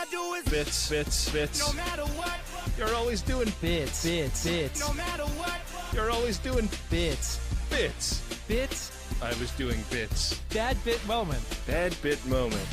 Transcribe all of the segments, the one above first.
I do is Bits. no matter what. You're always doing Bits. No matter what. You're always doing Bits. bits. I was doing bits. Bad bit moment. Bad bit moment.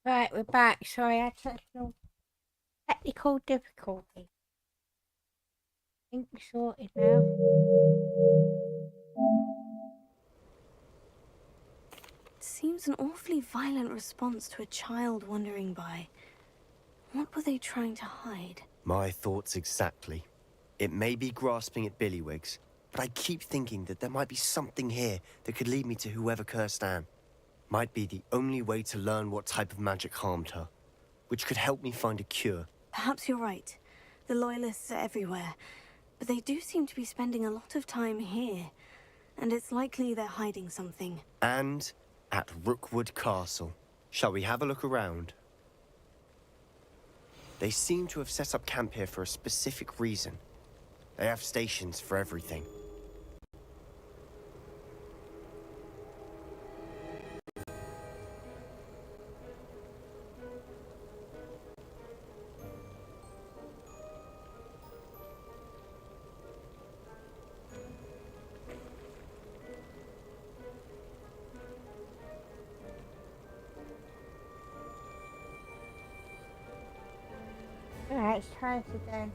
Right, we're back. Sorry, I had technical difficulty. I think we're sorted now. It seems an awfully violent response to a child wandering by. What were they trying to hide? My thoughts exactly. It may be grasping at Billywigs, but I keep thinking that there might be something here that could lead me to whoever cursed Anne. Might be the only way to learn what type of magic harmed her, which could help me find a cure. Perhaps you're right. The Loyalists are everywhere, but they do seem to be spending a lot of time here, and it's likely they're hiding something. And at Rookwood Castle. Shall we have a look around? They seem to have set up camp here for a specific reason. They have stations for everything. Alright, let's try this again.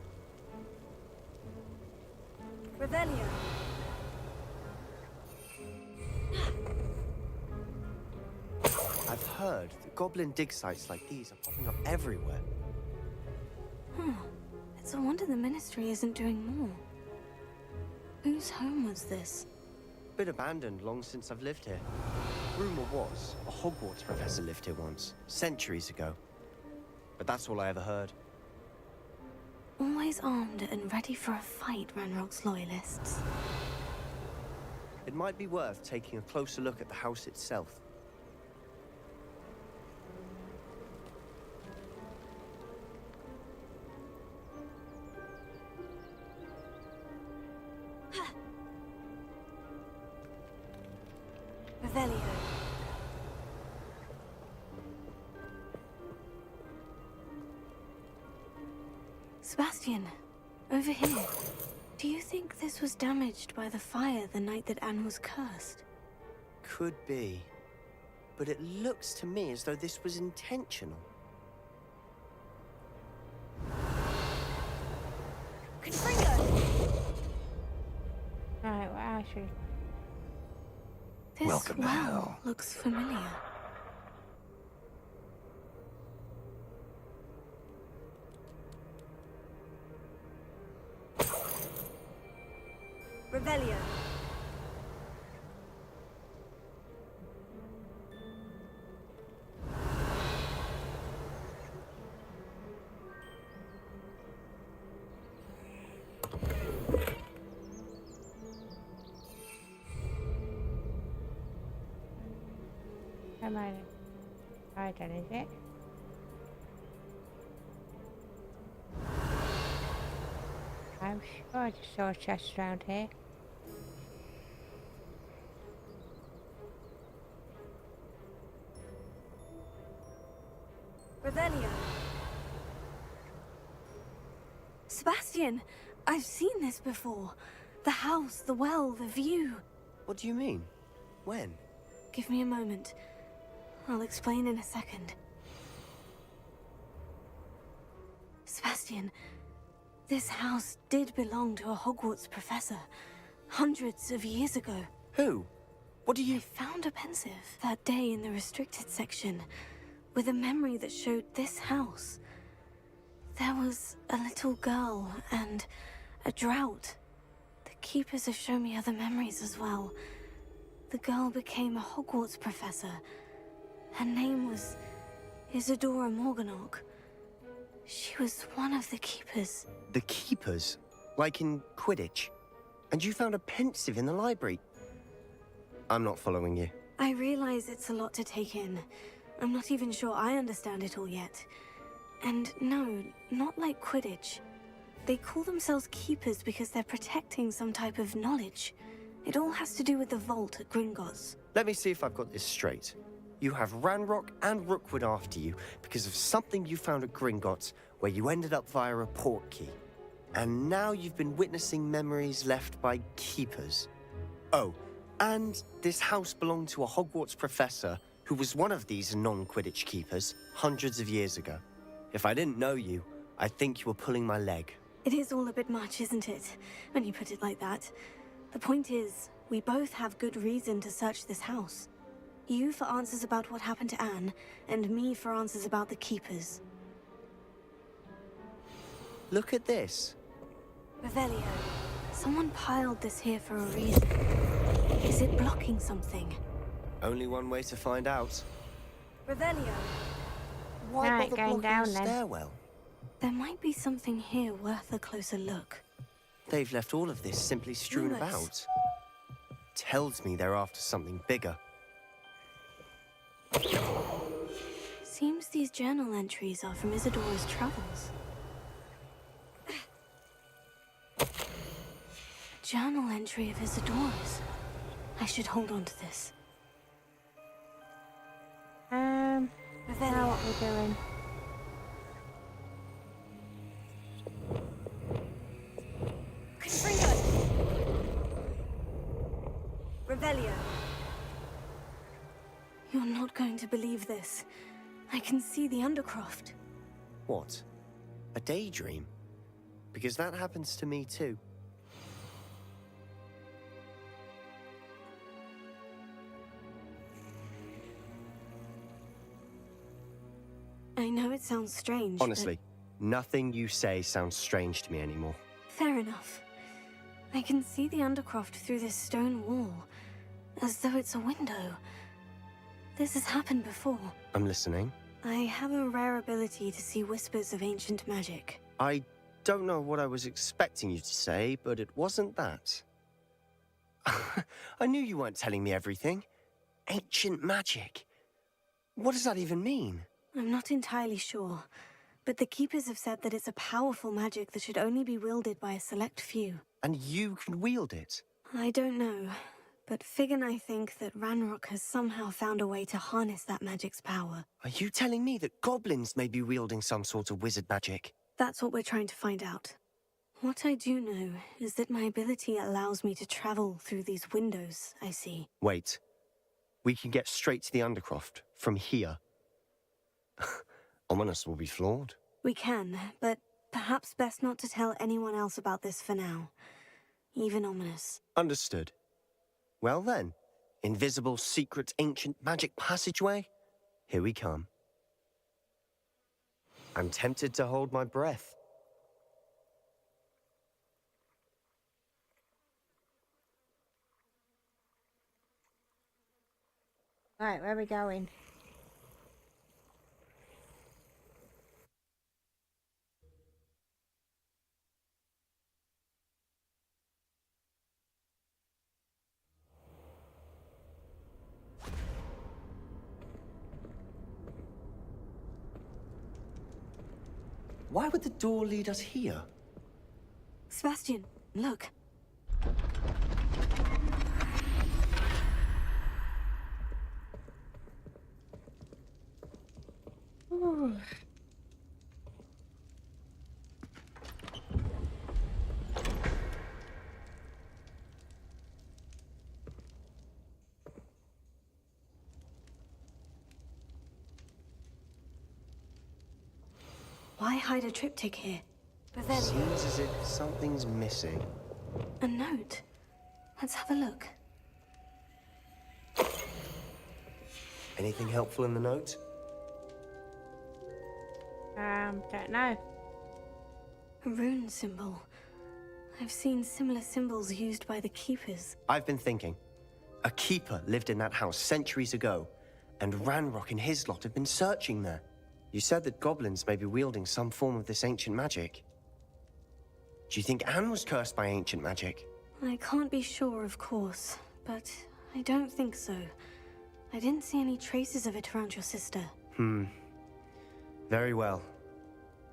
Revelio. I've heard that goblin dig sites like these are popping up everywhere. It's a wonder the Ministry isn't doing more. Whose home was this? Been abandoned long since I've lived here. Rumor was a Hogwarts professor lived here once, centuries ago. But that's all I ever heard. Always armed and ready for a fight, Ranrock's Loyalists. It might be worth taking a closer look at the house itself. Revelio. Sebastian, over here. Do you think this was damaged by the fire the night that Anne was cursed? Could be. But it looks to me as though this was intentional. Alright, what else should we... This Welcome to well hell. looks familiar. Revelio. Come on. Alright then, is it? I'm sure I just saw a chest around here. Revelio. Sebastian, I've seen this before. The house, the well, the view. What do you mean? When? Give me a moment. I'll explain in a second. Sebastian, this house did belong to a Hogwarts professor, hundreds of years ago. Who? What do I you... found a pensive that day in the restricted section, with a memory that showed this house. There was a little girl and a drought. The keepers have shown me other memories as well. The girl became a Hogwarts professor. Her name was Isadora Morganach. She was one of the keepers. The keepers? Like in Quidditch? And you found a pensive in the library? I'm not following you. I realize it's a lot to take in. I'm not even sure I understand it all yet. And no, not like Quidditch. They call themselves keepers because they're protecting some type of knowledge. It all has to do with the vault at Gringotts. Let me see if I've got this straight. You have Ranrock and Rookwood after you because of something you found at Gringotts where you ended up via a portkey. And now you've been witnessing memories left by keepers. Oh, and this house belonged to a Hogwarts professor who was one of these non-Quidditch keepers hundreds of years ago. If I didn't know you, I think you were pulling my leg. It is all a bit much, isn't it? When you put it like that. The point is, we both have good reason to search this house. You for answers about what happened to Anne, and me for answers about the keepers. Look at this. Revelio, someone piled this here for a reason. Is it blocking something? Only one way to find out. Revelio, Why Right, bother going blocking down a then. stairwell? there might be something here worth a closer look. They've left all of this simply strewn Rumours. about. Tells me they're after something bigger. Seems these journal entries are from Isadora's travels. A journal entry of Isadora's. I should hold on to this. Now Revelio, what we're doing? Revelio. You're not going to believe this. I can see the Undercroft. What? A daydream? Because that happens to me too. I know it sounds strange, Honestly, nothing you say sounds strange to me anymore. but fair enough. I can see the Undercroft through this stone wall, as though it's a window. This has happened before. I'm listening. I have a rare ability to see whispers of ancient magic. I don't know what I was expecting you to say, but it wasn't that. I knew you weren't telling me everything. Ancient magic. What does that even mean? I'm not entirely sure, but the Keepers have said that it's a powerful magic that should only be wielded by a select few. And you can wield it? I don't know, but Fig and I think that Ranrock has somehow found a way to harness that magic's power. Are you telling me that goblins may be wielding some sort of wizard magic? That's what we're trying to find out. What I do know is that my ability allows me to travel through these windows I see. Wait. We can get straight to the Undercroft from here. Ominous will be flawed. We can, but perhaps best not to tell anyone else about this for now. Even Ominous. Understood. Well then, invisible, secret, ancient magic passageway? Here we come. I'm tempted to hold my breath. Right, where are we going? Why would the door lead us here? Sebastian, look. Ooh. Why hide a triptych here? But then, Seems as if something's missing. a note. Let's have a look. Anything helpful in the note? Don't know. A rune symbol. I've seen similar symbols used by the keepers. I've been thinking. A keeper lived in that house centuries ago, and Ranrock and his lot have been searching there. You said that goblins may be wielding some form of this ancient magic. Do you think Anne was cursed by ancient magic? I can't be sure, of course, but I don't think so. I didn't see any traces of it around your sister. Very well.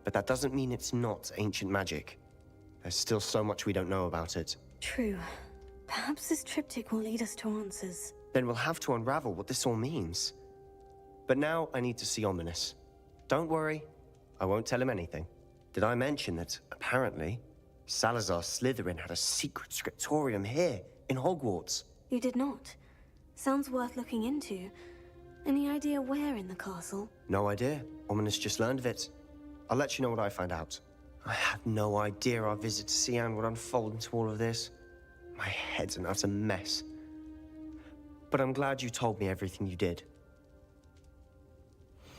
But that doesn't mean it's not ancient magic. There's still so much we don't know about it. True. Perhaps this triptych will lead us to answers. Then we'll have to unravel what this all means. But now I need to see Ominous. Don't worry, I won't tell him anything. Did I mention that, apparently, Salazar Slytherin had a secret scriptorium here, in Hogwarts? You did not. Sounds worth looking into. Any idea where in the castle? No idea. Ominous just learned of it. I'll let you know what I find out. I had no idea our visit to Cian would unfold into all of this. My head's an utter mess. But I'm glad you told me everything you did.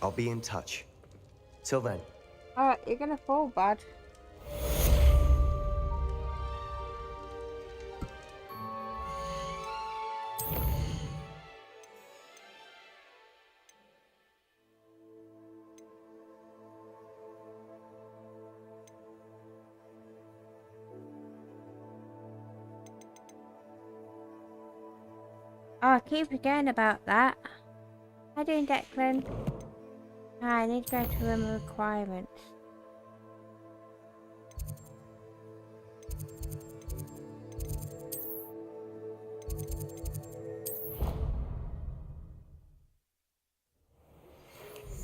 I'll be in touch. Till then. Alright, you're gonna fall, bud. Oh, I keep forgetting about that. How you doing, Declan? I need to go to room of requirements.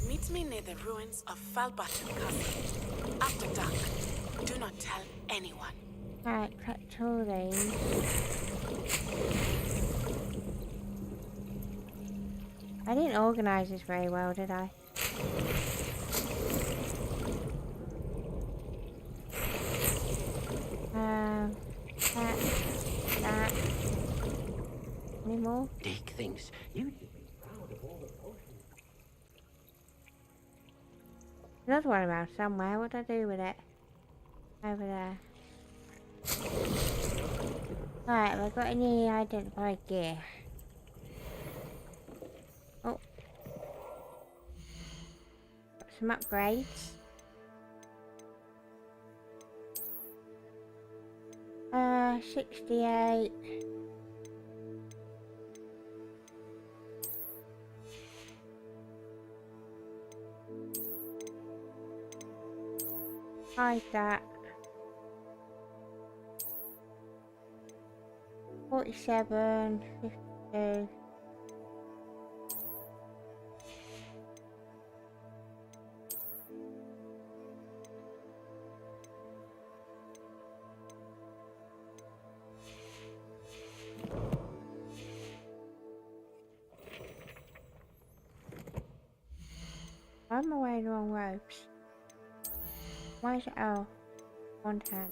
Meet me near the ruins of Falbaton Castle. After dark. Do not tell anyone. Right, collect all these. I didn't organise this very well, did I? That. Any more? Dick thinks you should be proud of all the potions. Another one around somewhere. What do I do with it? Over there. Right, have I got any identified gear? Oh. Got some upgrades. 68. Hide that. 47, 52. I'm wearing the wrong robes. Why is it? Oh, one hand.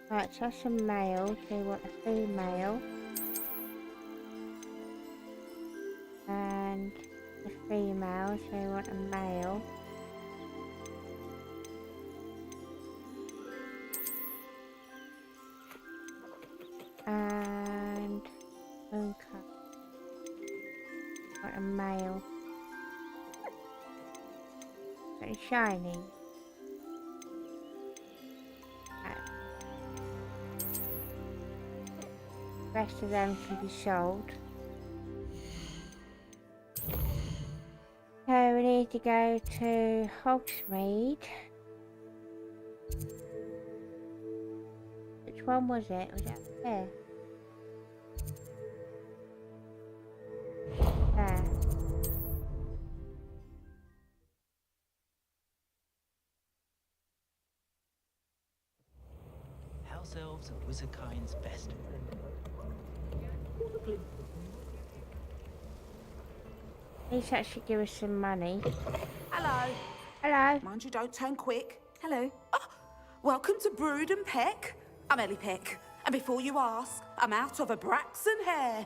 Right, so that's a male, so we want a female. And a female, so we want a male. And okay. Want a male. any shiny? The rest of them can be sold. So we need to go to Hogsmeade. Which one was it? Was it up there? There. House elves and wizardkind's best. These actually give us some money. Hello. Hello. Mind you, don't turn quick. Hello. Oh, welcome to Brood and Peck. I'm Ellie Peck. And before you ask, I'm out of a Braxton hair.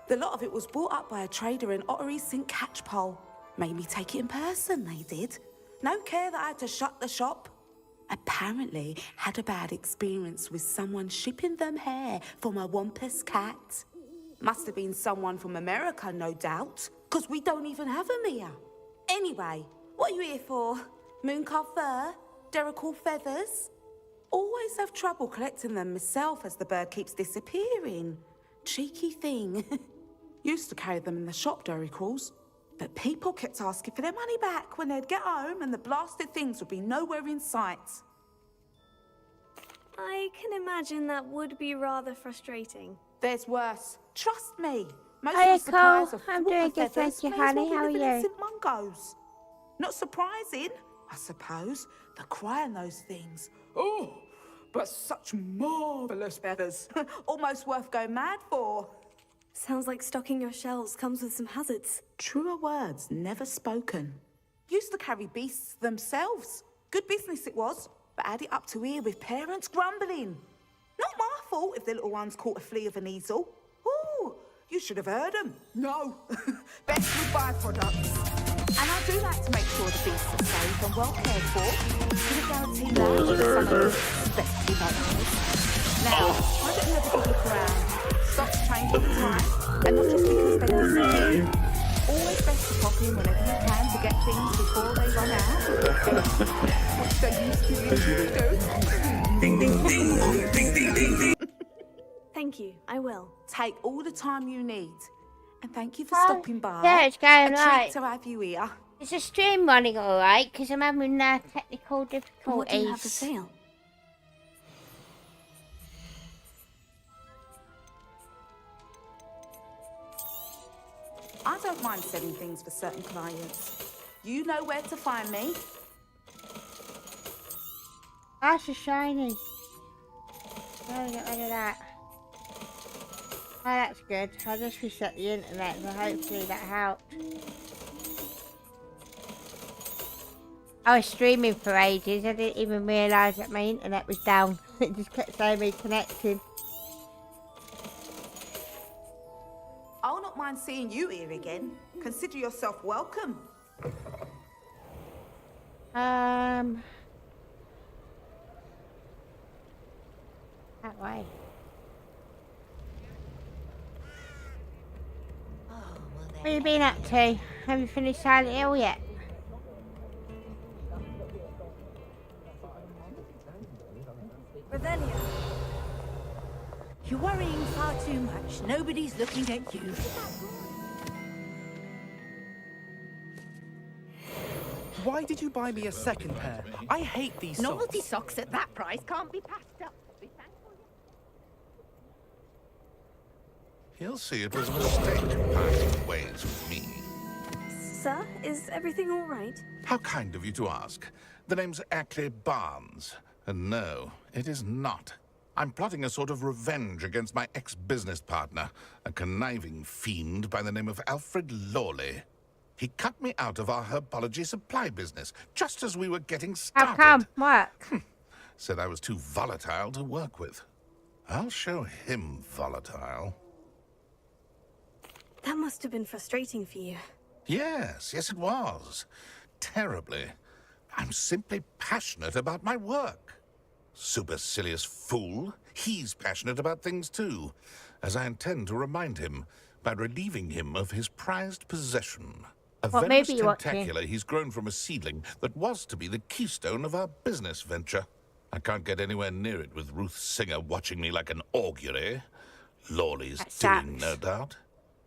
The lot of it was bought up by a trader in Ottery St. Catchpole. Made me take it in person, they did. No care that I had to shut the shop. Apparently had a bad experience with someone shipping them hair for my Wampus cat. Must have been someone from America, no doubt, because we don't even have them here. Anyway, what are you here for? Mooncarved fur? Derrickle feathers? Always have trouble collecting them myself as the bird keeps disappearing. Cheeky thing. Used to carry them in the shop, Derricles. But people kept asking for their money back when they'd get home and the blasted things would be nowhere in sight. I can imagine that would be rather frustrating. There's worse. Trust me. Most Hiya, of the suppliers Cole. of I'm water doing good, feathers thank you, may as well honey. be How are living in you? St. Mungo's. Not surprising, I suppose. The cry in those things. Oh, but such marvellous feathers. Almost worth going mad for. Sounds like stocking your shelves comes with some hazards. Truer words never spoken. Used to carry beasts themselves. Good business it was, but had it up to here with parents grumbling. Not my fault if the little ones caught a flea of an easel. Ooh, you should have heard them. No, best with byproducts. And I do like to make sure the beasts are safe and well cared for. Can I guarantee that with some of the respectful owners? Now, why don't you have a good look around? Stocks change all the time, and not just because they disappear. Always best to pop in whenever you can to get things before they run out. What they used to usually do. Ding ding ding ding ding ding ding. Thank you, I will. Take all the time you need. And thank you for Oh, stopping by. yeah, it's going a right. treat to have you here. Is the stream running alright? Because I'm having technical difficulties. What do you have for sale? I don't mind selling things for certain clients. You know where to find me. That's a shiny. Gotta get rid of that. Oh, that's good. I just reset the internet, so hopefully that helped. I was streaming for ages. I didn't even realise that my internet was down. It just kept saying me connected. I'll not mind seeing you here again. Consider yourself welcome. That way. What have you been up to? Have you finished Silent Hill yet? Revelio. You're worrying far too much. Nobody's looking at you. Why did you buy me a second pair? I hate these Novelty socks. socks at that price can't be passed up. He'll see it was a mistake parting ways with me. Sir, is everything all right? How kind of you to ask. The name's Ackley Barnes. And no, it is not. I'm plotting a sort of revenge against my ex-business partner, a conniving fiend by the name of Alfred Lawley. He cut me out of our herbology supply business, just as we were getting started. How come? Work? Said I was too volatile to work with. I'll show him volatile. That must have been frustrating for you. Yes, yes it was. Terribly. I'm simply passionate about my work. Supercilious fool. He's passionate about things too, as I intend to remind him by relieving him of his prized possession. A What venomous movie you watching? tentacular he's grown from a seedling that was to be the keystone of our business venture. I can't get anywhere near it with Ruth Singer watching me like an augury. Lawley's That doing, sucks. no doubt.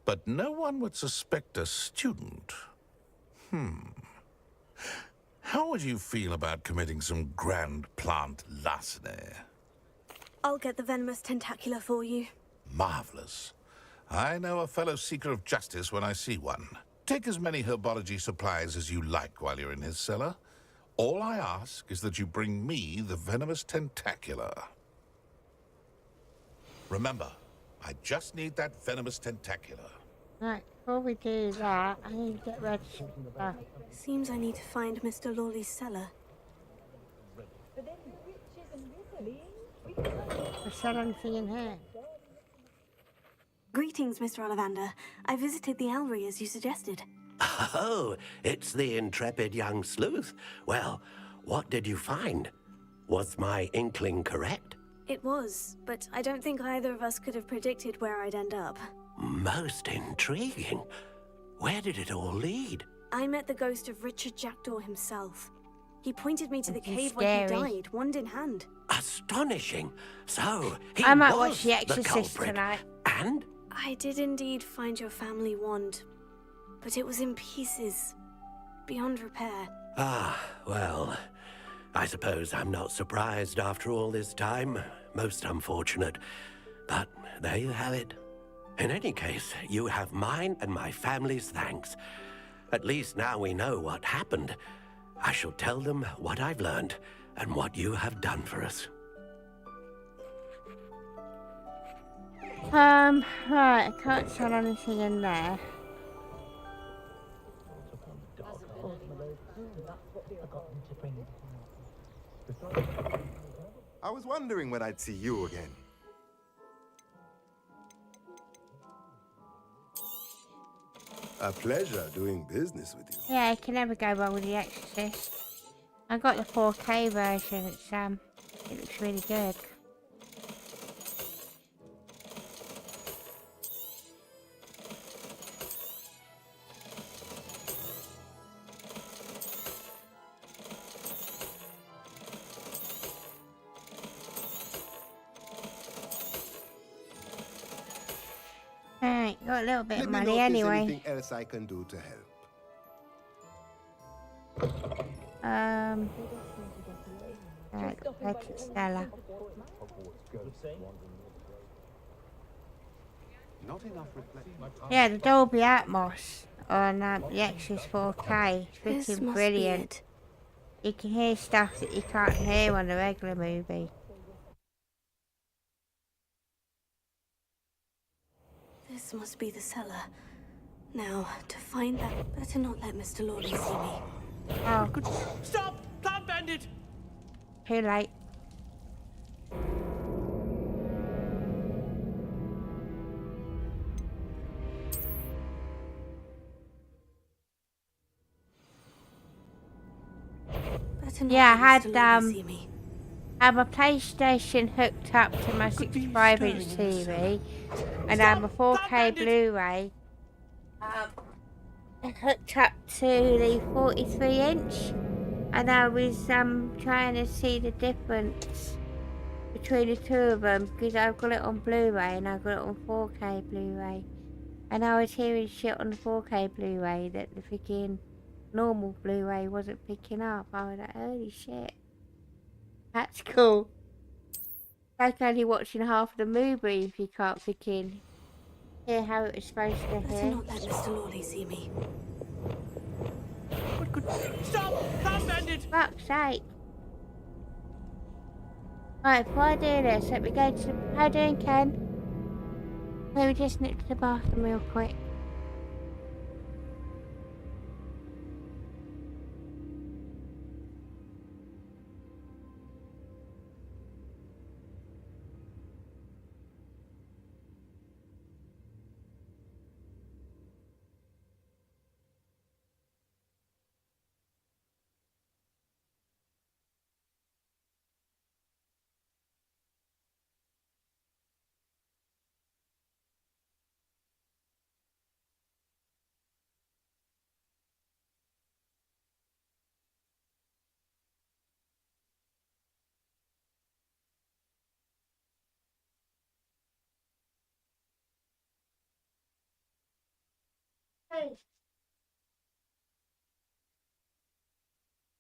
But no one would suspect a student. How would you feel about committing some grand plant larceny? I'll get the venomous tentacular for you. Marvelous. I know a fellow seeker of justice when I see one. Take as many herbology supplies as you like while you're in his cellar. All I ask is that you bring me the venomous tentacular. Remember, I just need that venomous tentacular. Right, before we do that, I need to get ready. Seems I need to find Mr. Lawley's cellar. Is there anything in here? Greetings, Mr. Ollivander. I visited the Owlry as you suggested. Oh, it's the intrepid young sleuth. Well, what did you find? Was my inkling correct? It was, but I don't think either of us could have predicted where I'd end up. Most intriguing. Where did it all lead? I met the ghost of Richard Jackdaw himself. He pointed me to the This is cave where he scary. died, wand in hand. Astonishing. So, he I might was watch The Exorcist culprit. tonight. And? I did indeed find your family wand, but it was in pieces, beyond repair. Ah, well, I suppose I'm not surprised after all this time. Most unfortunate. But there you have it. In any case, you have mine and my family's thanks. At least now we know what happened. I shall tell them what I've learned and what you have done for us. Right, I can't sell anything in there. I was wondering when I'd see you again. A pleasure doing business with you. Yeah, you can never go wrong with The Exorcist. I got the 4K version. It looks really good. Alright, got a little bit of Let me know money if there's anyway. anything else I can do to help. Right, back to Stella. Not enough reflection. Yeah, the Dolby Atmos on the Exorcist 4K. It's This freaking must brilliant. be it. You can hear stuff that you can't hear on the regular movie. This must be the cellar. Now, to find that, better not let Mr. Lawley see me. Oh, Stop! Plant bandit! too late. Better not Yeah, I let had, Mr. Lawley see me. I have a PlayStation hooked up to my 65-inch TV, and I have a 4K Blu-ray hooked up to the 43-inch, and I was trying to see the difference between the two of them because I've got it on Blu-ray and I've got it on 4K Blu-ray, and I was hearing shit on the 4K Blu-ray that the freaking normal Blu-ray wasn't picking up. I was like, holy shit. That's cool. Like only watching half of the movie if you can't freaking hear how it was supposed to Better hear. not let Mr. Lawley see me. Stop! Plant bandit! Fuck's sake. Right, before I do this, let me go to the... How you doing, Ken? Let me just nip to the bathroom real quick.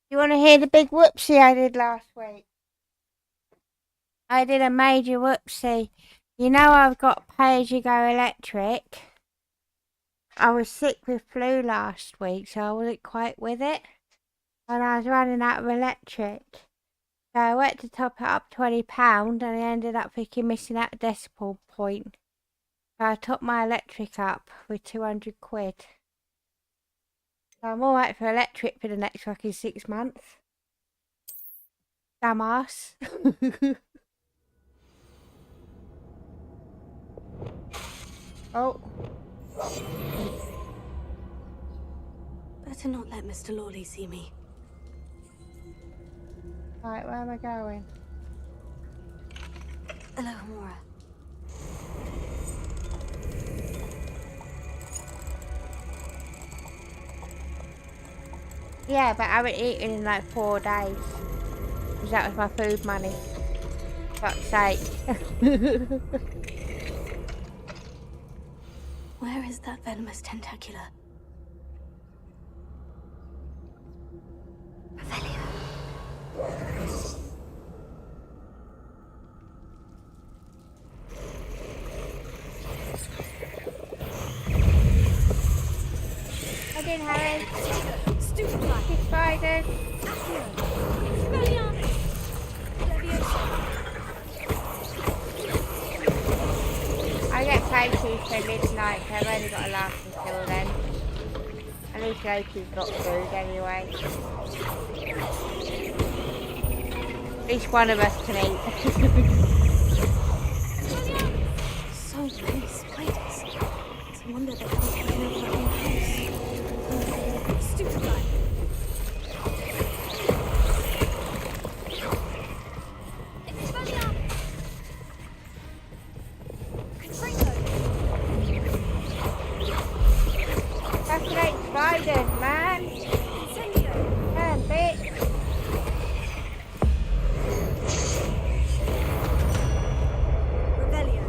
You want to hear the big whoopsie I did last week? I did a major whoopsie. You know I've got pay-as-you-go electric. I was sick with flu last week, so I wasn't quite with it. And I was running out of electric. So I went to top it up £20 and I ended up missing out a decimal point. So I topped my electric up with 200 quid. So I'm alright for electric for the next fucking 6 months. Dumbass. Oh. Better not let Mr. Lawley see me. Right, where am I going? Hello, Mora. Yeah, but I haven't eaten in like 4 days. Because that was my food money. Fuck's sake. Where is that venomous tentacula? Revelio. I didn't have it. Stupid fly. Spiders. I get paid for midnight, so I've only got to last until then. At least Loki's got food anyway. At least one of us can eat. So many spiders. It's a wonder they haven't taken over the whole house. Stupid fly. Fascinate spiders, man! Damn, bitch! Revelio.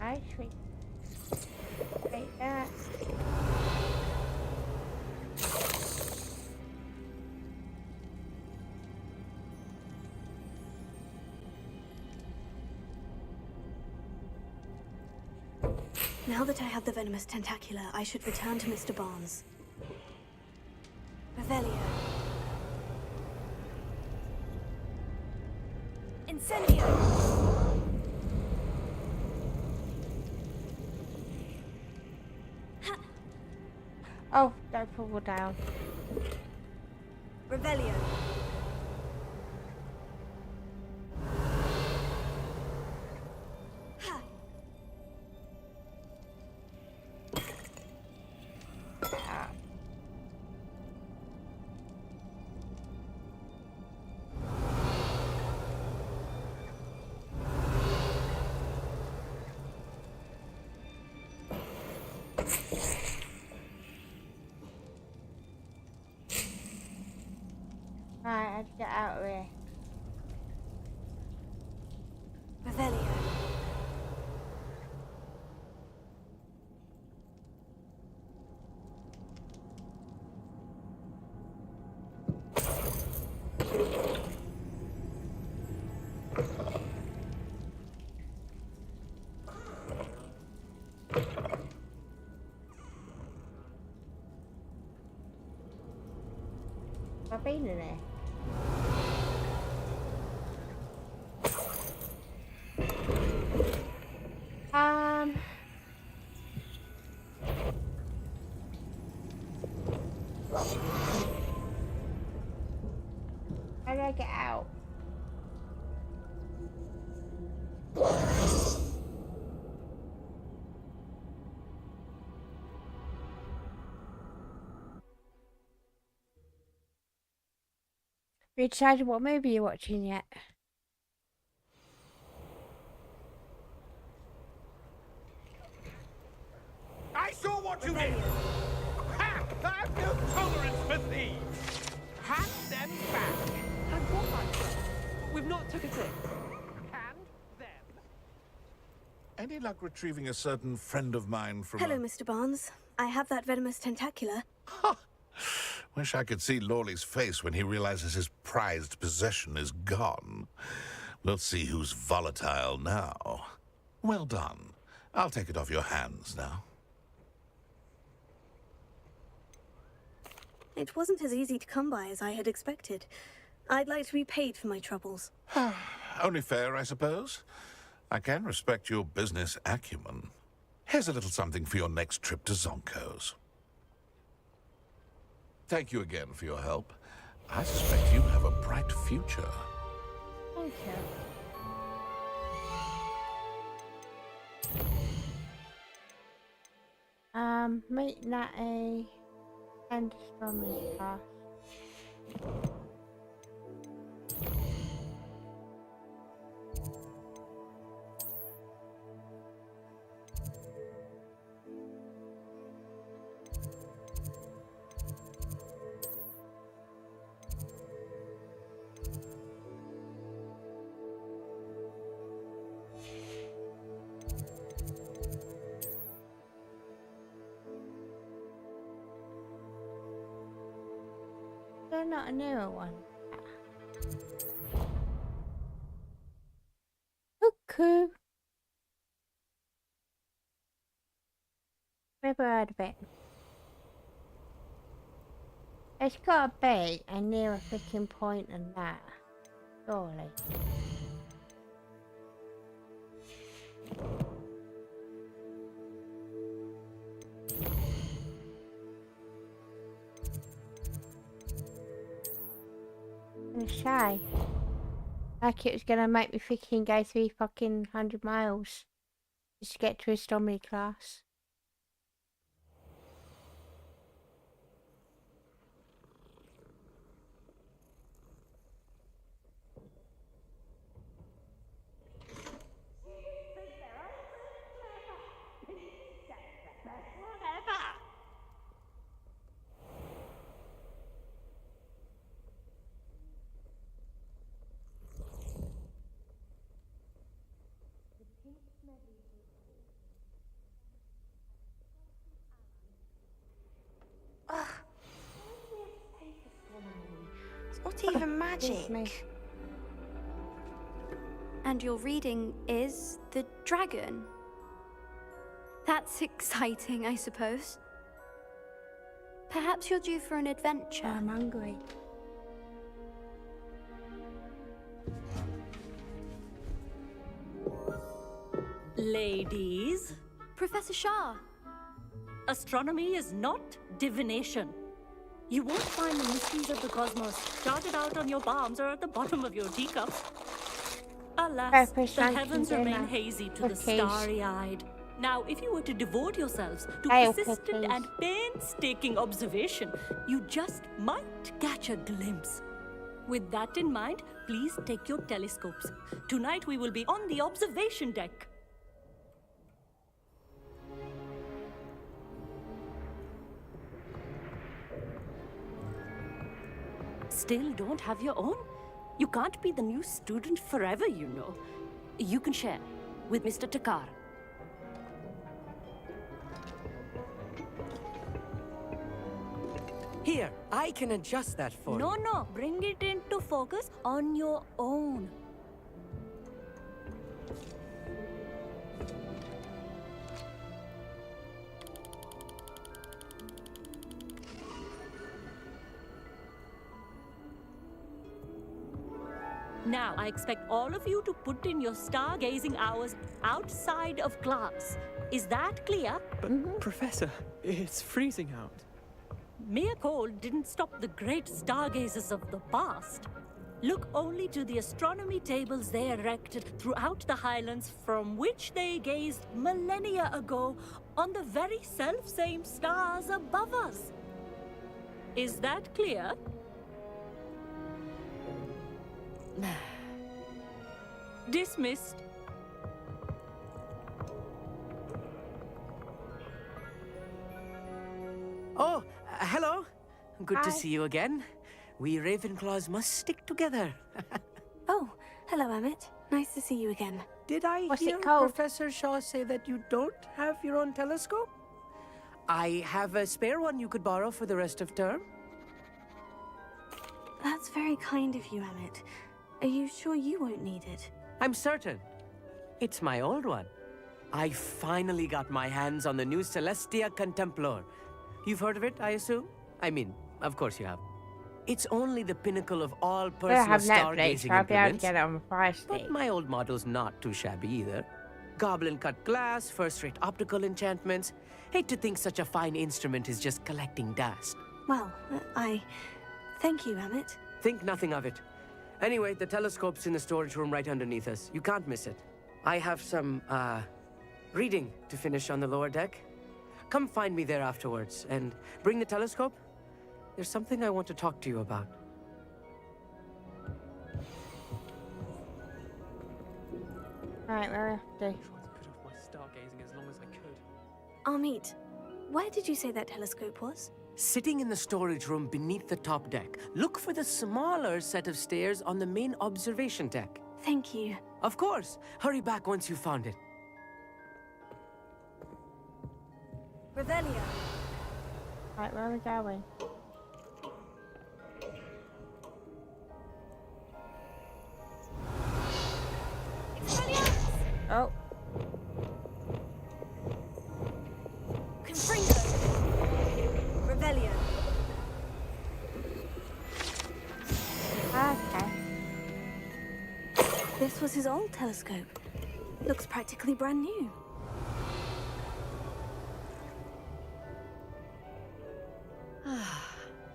I should take that. Now that I have the venomous tentacula, I should return to Mr. Barnes. Revelio. Incendio. Oh, don't fall down. Revelio. Right, I have to get out of here. Revelio. I've been in there. How do I get out? Have you decided what movie you're watching yet? I saw what you did! Ha! I've no tolerance for thieves! Hand them back! And what We've not took a thing. Canned them. Any luck retrieving a certain friend of mine from... Hello, Mr. Barnes. I have that venomous tentacula. Wish I could see Lawley's face when he realizes his prized possession is gone. We'll see who's volatile now. Well done. I'll take it off your hands now. It wasn't as easy to come by as I had expected. I'd like to be paid for my troubles. Only fair, I suppose. I can respect your business acumen. Here's a little something for your next trip to Zonko's. Thank you again for your help. I suspect you have a bright future. Thank you. Make that a thunderstorm class. They're not a newer one. Cuckoo. Never heard of it. It's got to be a nearer freaking point than that. Surely. Shy. Like it was gonna make me freaking go 3 fucking 100 miles just to get to astronomy class. It's not even magic. And your reading is the dragon. That's exciting, I suppose. Perhaps you're due for an adventure. I'm hungry. Ladies, Professor Shah. astronomy is not divination. You won't find the mysteries of the cosmos charted out on your palms or at the bottom of your teacups. Alas, the heavens remain hazy to the starry-eyed. Now, if you were to devote yourselves to persistent and painstaking observation, you just might catch a glimpse. With that in mind, please take your telescopes. Tonight we will be on the observation deck. Still don't have your own? You can't be the new student forever, you know. You can share with Mr. Takar. Here, I can adjust that for you. No, bring it into focus on your own. Now, I expect all of you to put in your stargazing hours outside of class. Is that clear? But, Professor, it's freezing out. Mere cold didn't stop the great stargazers of the past. Look only to the astronomy tables they erected throughout the highlands from which they gazed millennia ago on the very self-same stars above us. Is that clear? Dismissed. Oh, hello. Good to see you again. We Ravenclaws must stick together. Oh, Hello, Emmett. Nice to see you again. Did I What's hear it called? Professor Shaw say that you don't have your own telescope? I have a spare one you could borrow for the rest of term. That's very kind of you, Emmett. Are you sure you won't need it? I'm certain. It's my old one. I finally got my hands on the new Celestia Contemplar. You've heard of it, I assume? I mean, of course you have. It's only the pinnacle of all I personal have Netflix, stargazing so I'll be able to implements. get it on my Fire Stick. But my old model's not too shabby either. Goblin-cut glass, first-rate optical enchantments. Hate to think such a fine instrument is just collecting dust. Well, thank you, Emmett. Think nothing of it. Anyway, the telescope's in the storage room right underneath us. You can't miss it. I have some, reading to finish on the lower deck. Come find me there afterwards, and bring the telescope. There's something I want to talk to you about. Right, where have to? I tried to put off my stargazing as long as I could. Amit, where did you say that telescope was? Sitting in the storage room beneath the top deck. Look for the smaller set of stairs on the main observation deck. Thank you. Of course. Hurry back once you've found it. Revelio. Right, where are we going? Oh. Confringo. Revelio. Okay. This was his old telescope. Looks practically brand new.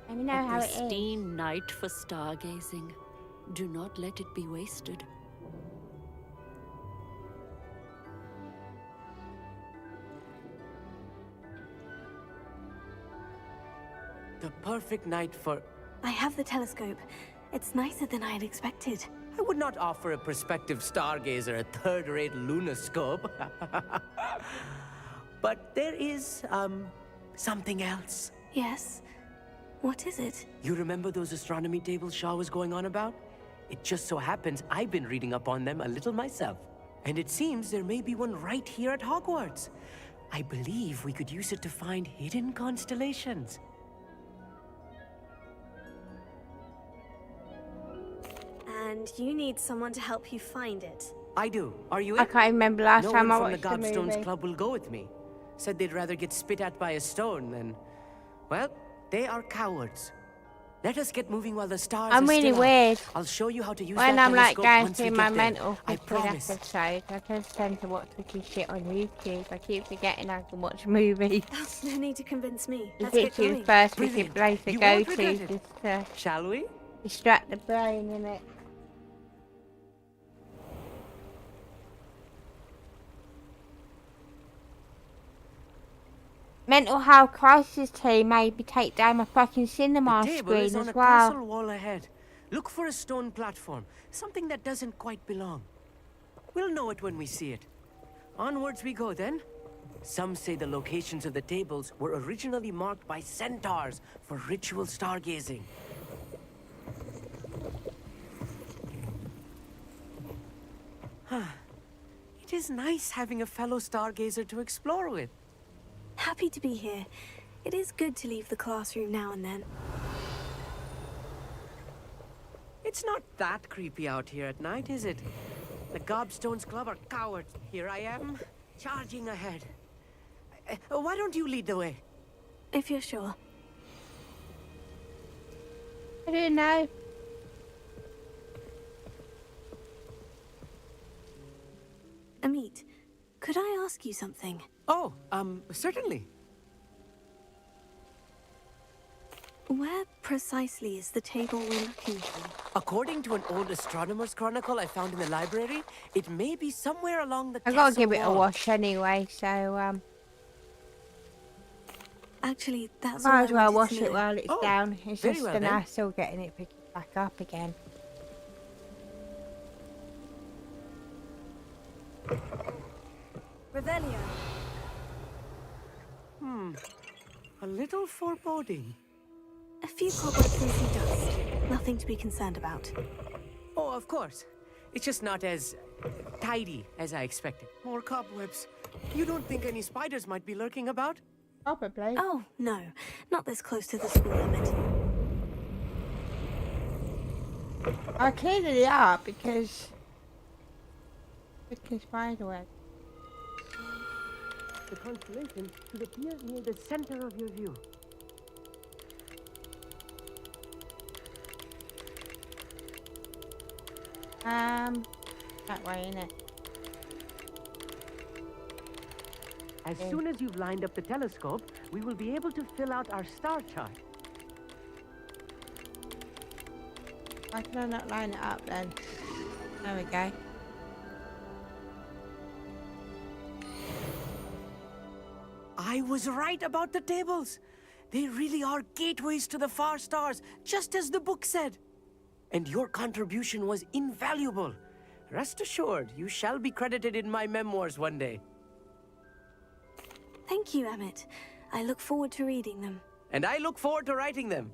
Let me know how A it is. pristine night for stargazing. Do not let it be wasted. The perfect night for... I have the telescope. It's nicer than I had expected. I would not offer a prospective stargazer a third-rate lunoscope. But there is, something else. Yes? What is it? You remember those astronomy tables Shaw was going on about? It just so happens I've been reading up on them a little myself. And it seems there may be one right here at Hogwarts. I believe we could use it to find hidden constellations. And you need someone to help you find it. I do. Are you I in? can't remember last no time I one watched from the the Gobstones movie. Club will go with me. Said they'd rather get spit at by a stone than... Well, they are cowards. Let us get moving while the stars I'm are really still out. weird. I'll show you how to use When that I'm like telescope going once we through my get there. mental I for promise. episodes, I just tend to watch wiki shit on YouTube. I keep forgetting I can watch movies. No need to convince me. It's Let's get literally the going. first wicked Brilliant. place to You go won't to regret it. just to Shall we? distract the brain, innit? Mental health crisis team maybe take down my fucking cinema The table is screen on as a well. castle wall ahead. Look for a stone platform. Something that doesn't quite belong. We'll know it when we see it. Onwards we go then. Some say the locations of the tables were originally marked by centaurs for ritual stargazing. It is nice having a fellow stargazer to explore with. Happy to be here. It is good to leave the classroom now and then. It's not that creepy out here at night, is it? The Gobstones Club are cowards. Here I am, charging ahead. Why don't you lead the way? If you're sure. I don't know. Amit, could I ask you something? Oh, certainly. Where precisely is the table we're looking for? According to an old astronomer's chronicle I found in the library, it may be somewhere along the I gotta castle give it a wall. wash anyway, so Actually, that's all might I as well wanted wash to it know. while it's Oh, down. It's very just well an then. hassle getting it picked back up again. Revelio. A little foreboding. A few cobwebs and some dust. Nothing to be concerned about. Oh, of course. It's just not as tidy as I expected. More cobwebs. You don't think any spiders might be lurking about? Probably. Oh, no. Not this close to the school limit. I clearly are because freaking spiderweb. The constellation should appear near the center of your view. That way, innit? As soon as you've lined up the telescope, we will be able to fill out our star chart. Why can I not line it up then? There we go. I was right about the tables. They really are gateways to the far stars, just as the book said. And your contribution was invaluable. Rest assured, you shall be credited in my memoirs one day. Thank you, Emmett. I look forward to reading them. And I look forward to writing them.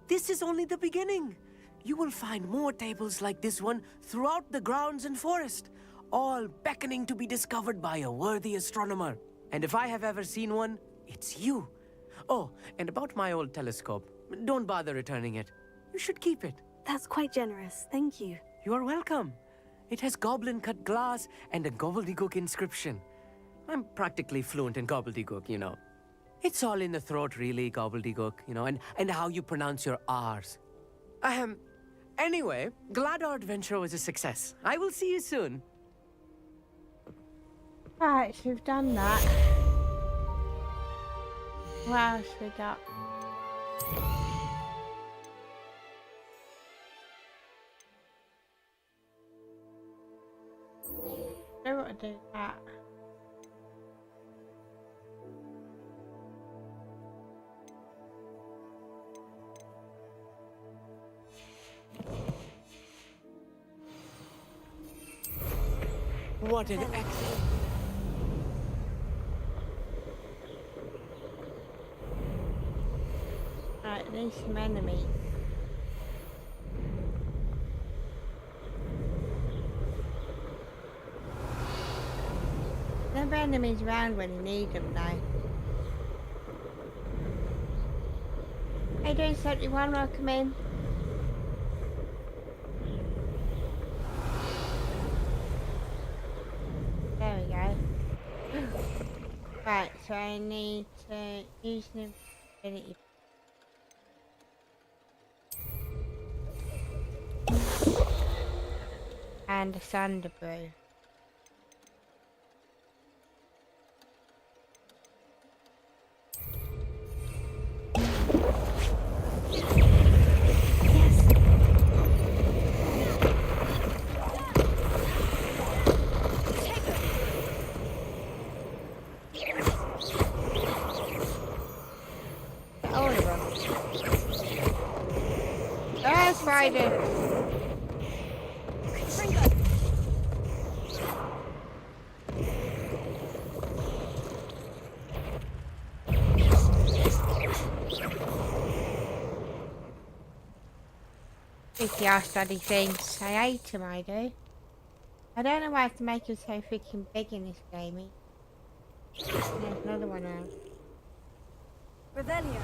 This is only the beginning. You will find more tables like this one throughout the grounds and forest, all beckoning to be discovered by a worthy astronomer. And if I have ever seen one, it's you. Oh, and about my old telescope, don't bother returning it. You should keep it. That's quite generous. Thank you. You are welcome. It has goblin-cut glass and a gobbledygook inscription. I'm practically fluent in gobbledygook, you know. It's all in the throat, really, gobbledygook, you know, and how you pronounce your R's. Anyway, glad our adventure was a success. I will see you soon. Right, so we've done that. What else we got? I don't want to do that. What an excellent... Right, there's some enemies. Never enemies around when you need them though. Hey, doing 71, welcome in. There we go. Right, so I need to use an ability. And a thunder brew. Spider. Freaky ass bloody things. I hate him, I do. I don't know why I have to make him so freaking big in this game. There's another one out. Revelio.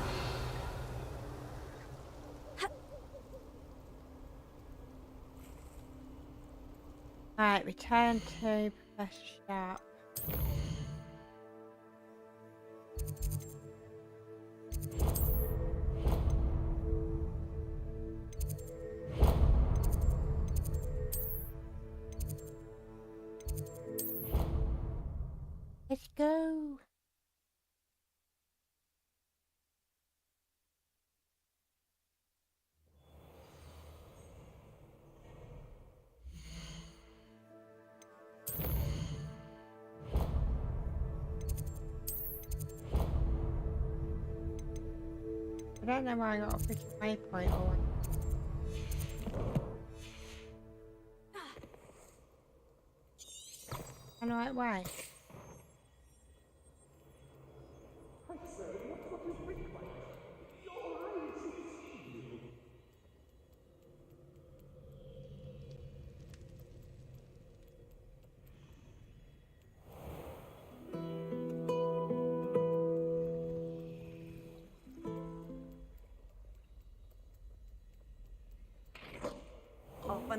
Right, return to Professor Sharp. Let's go. I don't know why I got a freaking waypoint or one. On the right way.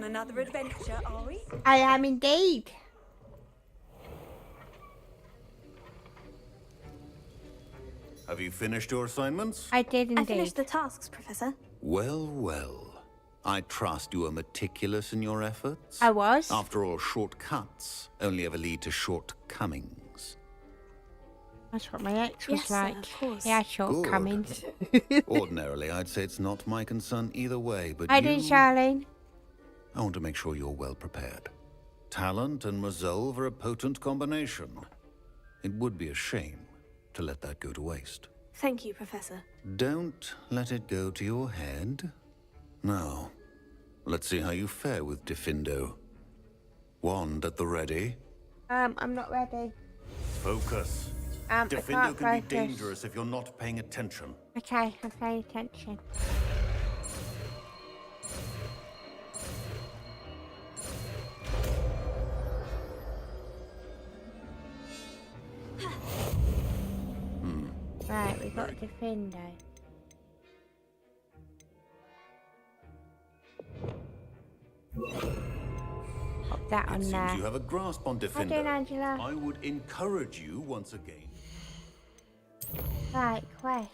on another adventure, are we? I am indeed. Have you finished your assignments? I did indeed. I finished the tasks, Professor. Well, well. I trust you are meticulous in your efforts. I was. After all, shortcuts only ever lead to shortcomings. That's what my ex was Yes, like. sir, of course. He had shortcomings. Ordinarily, I'd say it's not my concern either way, but I did, Charlene. I want to make sure you're well prepared. Talent and resolve are a potent combination. It would be a shame to let that go to waste. Thank you, Professor. Don't let it go to your head. Now, let's see how you fare with Diffindo. Wand at the ready. I'm not ready. Focus. I Diffindo can't can be focus. dangerous if you're not paying attention. Okay, I'm paying attention. Right, we've got Defendo. Pop that It on seems there. you have a grasp on How Diffindo. doing, Angela? I would encourage you once again. Right, quest.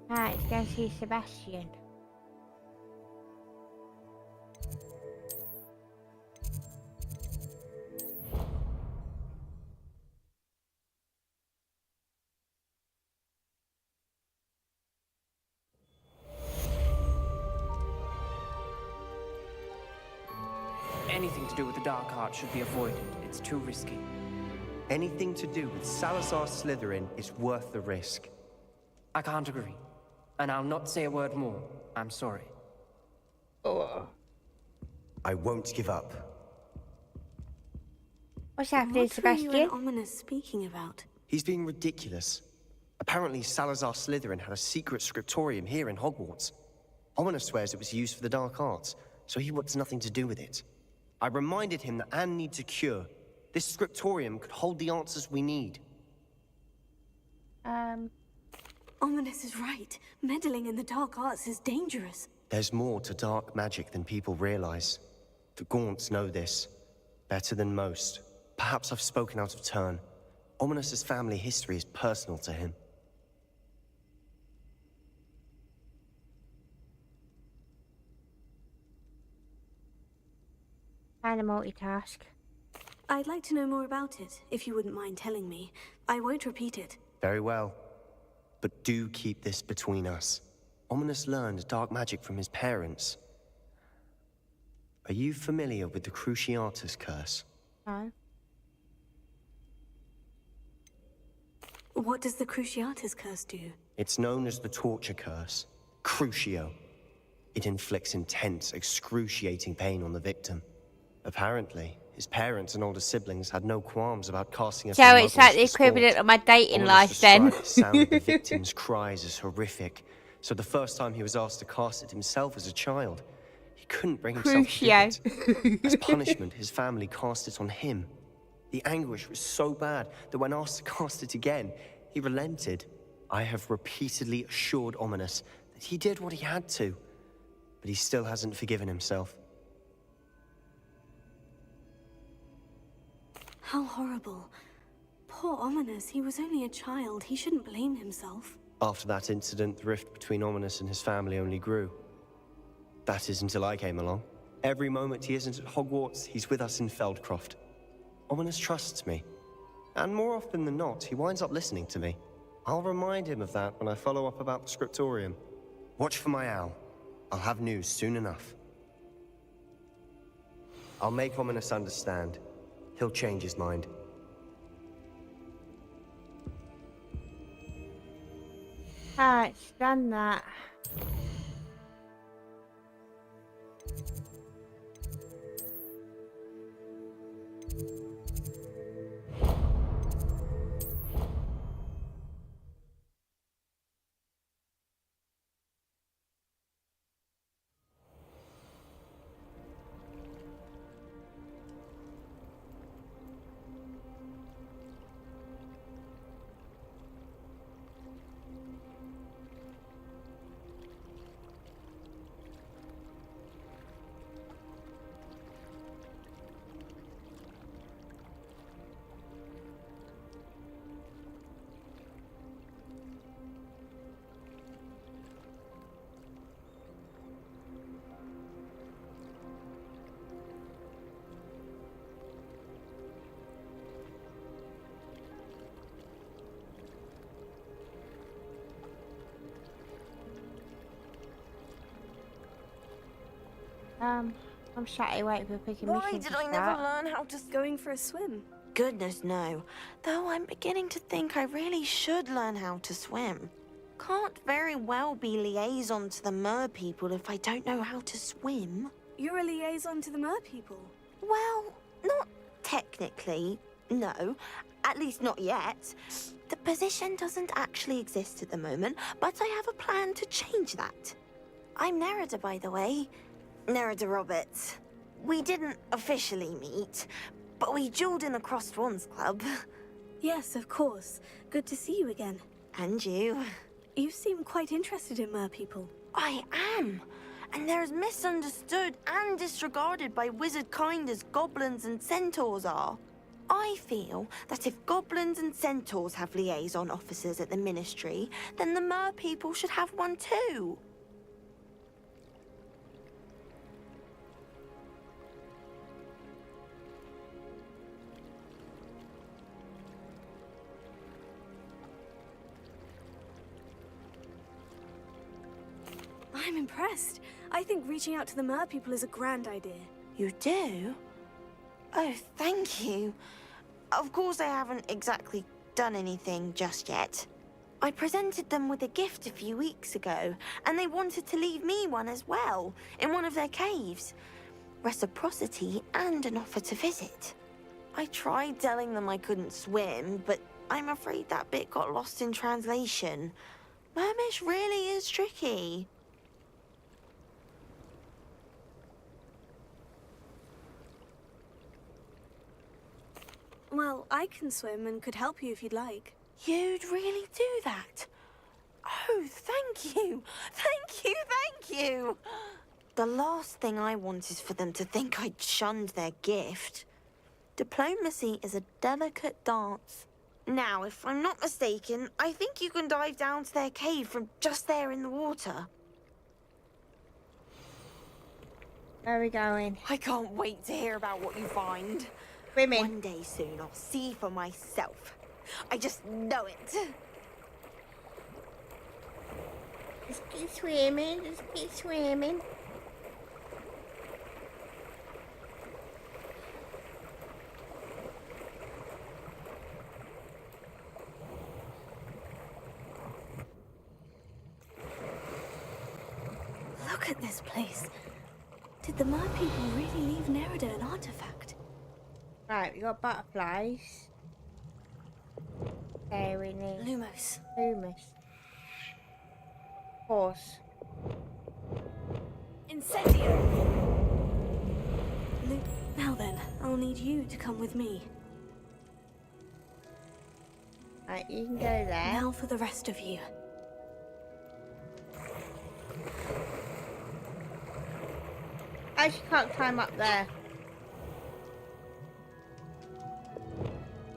Right, let's go see Sebastian. Anything to do with the dark art should be avoided. It's too risky. Anything to do with Salazar Slytherin is worth the risk. I can't agree. And I'll not say a word more. I'm sorry. I won't give up. What's happening, What were you Sebastian? and Ominous speaking about? He's being ridiculous. Apparently, Salazar Slytherin had a secret scriptorium here in Hogwarts. Ominous swears it was used for the dark arts, so he wants nothing to do with it. I reminded him that Anne needs a cure. This scriptorium could hold the answers we need. Ominous is right. Meddling in the dark arts is dangerous. There's more to dark magic than people realize. The Gaunts know this better than most. Perhaps I've spoken out of turn. Ominous's family history is personal to him. Kind of multitask. I'd like to know more about it, if you wouldn't mind telling me. I won't repeat it. Very well. But do keep this between us. Ominous learned dark magic from his parents. Are you familiar with the Cruciatus curse? No. What does the Cruciatus curse do? It's known as the torture curse. Crucio. It inflicts intense, excruciating pain on the victim. Apparently, his parents and older siblings had no qualms about casting us So on it's like the Muggles for equivalent sport. of my dating Ominous life then. described the sound of the victim's cries as horrific. So the first time he was asked to cast it himself as a child, he couldn't bring himself to do it. As punishment, his family cast it on him. The anguish was so bad that when asked to cast it again, he relented. I have repeatedly assured Ominous that he did what he had to, but he still hasn't forgiven himself. How horrible. Poor Ominous, he was only a child. He shouldn't blame himself. After that incident, the rift between Ominous and his family only grew. That is until I came along. Every moment he isn't at Hogwarts, he's with us in Feldcroft. Ominous trusts me. And more often than not, he winds up listening to me. I'll remind him of that when I follow up about the scriptorium. Watch for my owl. I'll have news soon enough. I'll make Ominous understand. He'll change his mind. Ah, it's done that. I'm sat here waiting for picking Why mission did to I start. never learn how to... Going for a swim? Goodness, no. Though I'm beginning to think I really should learn how to swim. Can't very well be liaison to the mer people if I don't know how to swim. You're a liaison to the mer people? Well, not technically, no. At least not yet. The position doesn't actually exist at the moment, but I have a plan to change that. I'm Nerida, by the way. Nerida Roberts. We didn't officially meet, but we duelled in the Crossed Wands Club. Yes, of course. Good to see you again. And you. You seem quite interested in mer people. I am. And they're as misunderstood and disregarded by wizard kind as goblins and centaurs are. I feel that if goblins and centaurs have liaison officers at the Ministry, then the mer people should have one too. I'm impressed. I think reaching out to the mer people is a grand idea. You do? Oh, thank you. Of course I haven't exactly done anything just yet. I presented them with a gift a few weeks ago, and they wanted to leave me one as well, in one of their caves. Reciprocity and an offer to visit. I tried telling them I couldn't swim, but I'm afraid that bit got lost in translation. Mermish really is tricky. Well, I can swim and could help you if you'd like. You'd really do that? Oh, thank you! Thank you, thank you! The last thing I want is for them to think I'd shunned their gift. Diplomacy is a delicate dance. Now, if I'm not mistaken, I think you can dive down to their cave from just there in the water. Where are we going? I can't wait to hear about what you find. Swimming. One day soon, I'll see for myself. I just know it. Just keep swimming, just keep swimming. Look at this place. Did the mer people really leave Nerida an artifact? Right, we got butterflies. Okay, we need Lumos. Lumos. Horse. Incendio! Now then, I'll need you to come with me. Right, you can go there. Now for the rest of you. I actually can't climb up there.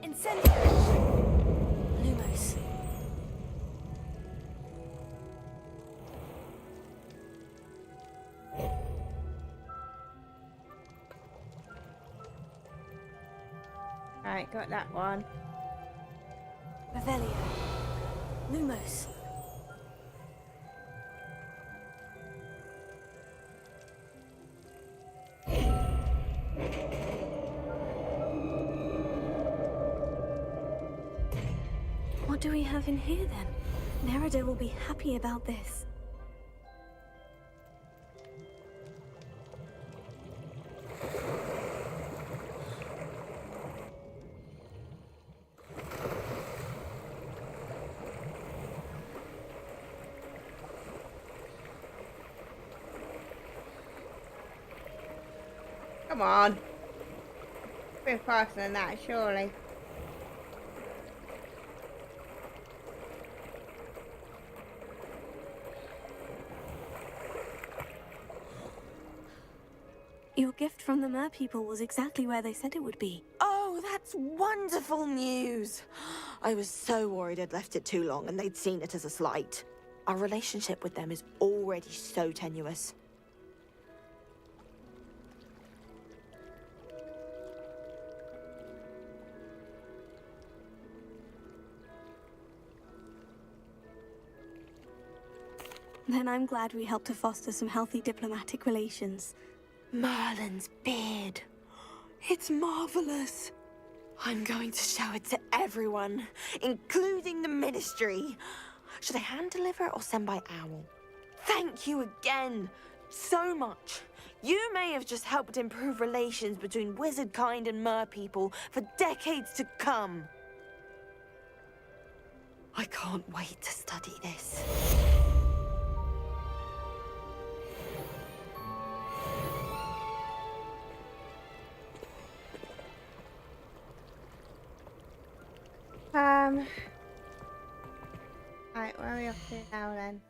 Incendio! Lumos. Right, got that one. Revelio. Lumos. What do we have in here then? Nerida will be happy about this. Come on. A bit faster than that, surely. Your gift from the mer people was exactly where they said it would be. Oh, that's wonderful news. I was so worried I'd left it too long and they'd seen it as a slight. Our relationship with them is already so tenuous. Then I'm glad we helped to foster some healthy diplomatic relations. Merlin's beard. It's marvelous. I'm going to show it to everyone, including the Ministry. Should I hand deliver or send by owl? Thank you again so much. You may have just helped improve relations between wizard kind and mer people for decades to come. I can't wait to study this. Right, where are we off to now then?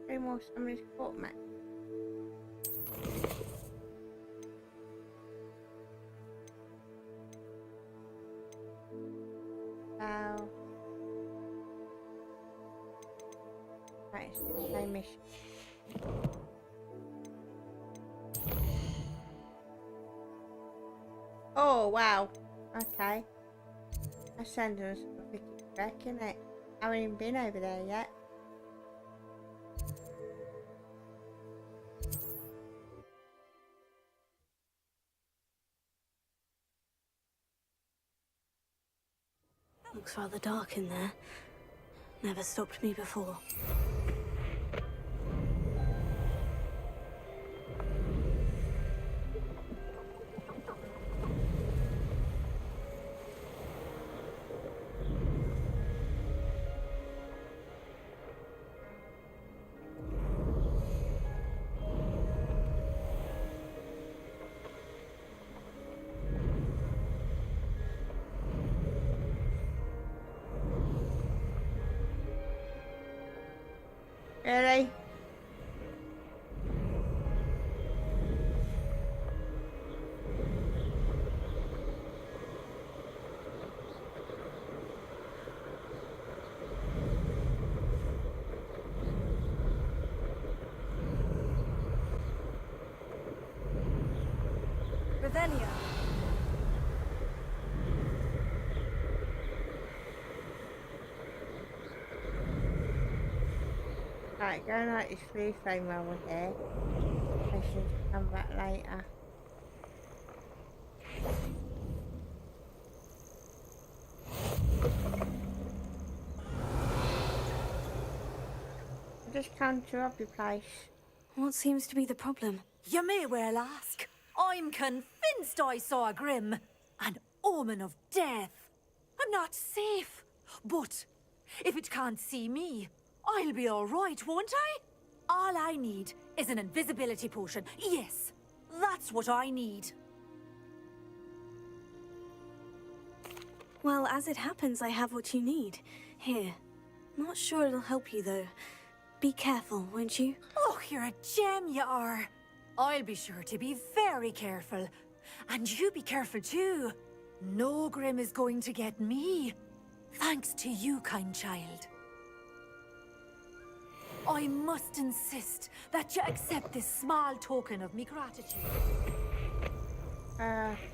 Three more somebody's caught me. Wow. Right, it's the same mission. Oh, wow. Okay. That's sending us a wicked wreck, isn't it? I haven't even been over there yet. Looks rather dark in there. Never stopped me before. Really? Revelio. Right, going out this blue frame while we're here. I should come back later. I just come to rob your place. What seems to be the problem? You may well ask. I'm convinced I saw a grim, an omen of death. I'm not safe, but if it can't see me, I'll be all right, won't I? All I need is an invisibility potion. Yes, that's what I need. Well, as it happens, I have what you need. Here. Not sure it'll help you, though. Be careful, won't you? Oh, you're a gem, you are. I'll be sure to be very careful. And you be careful, too. No grim is going to get me. Thanks to you, kind child. I must insist that you accept this small token of me gratitude.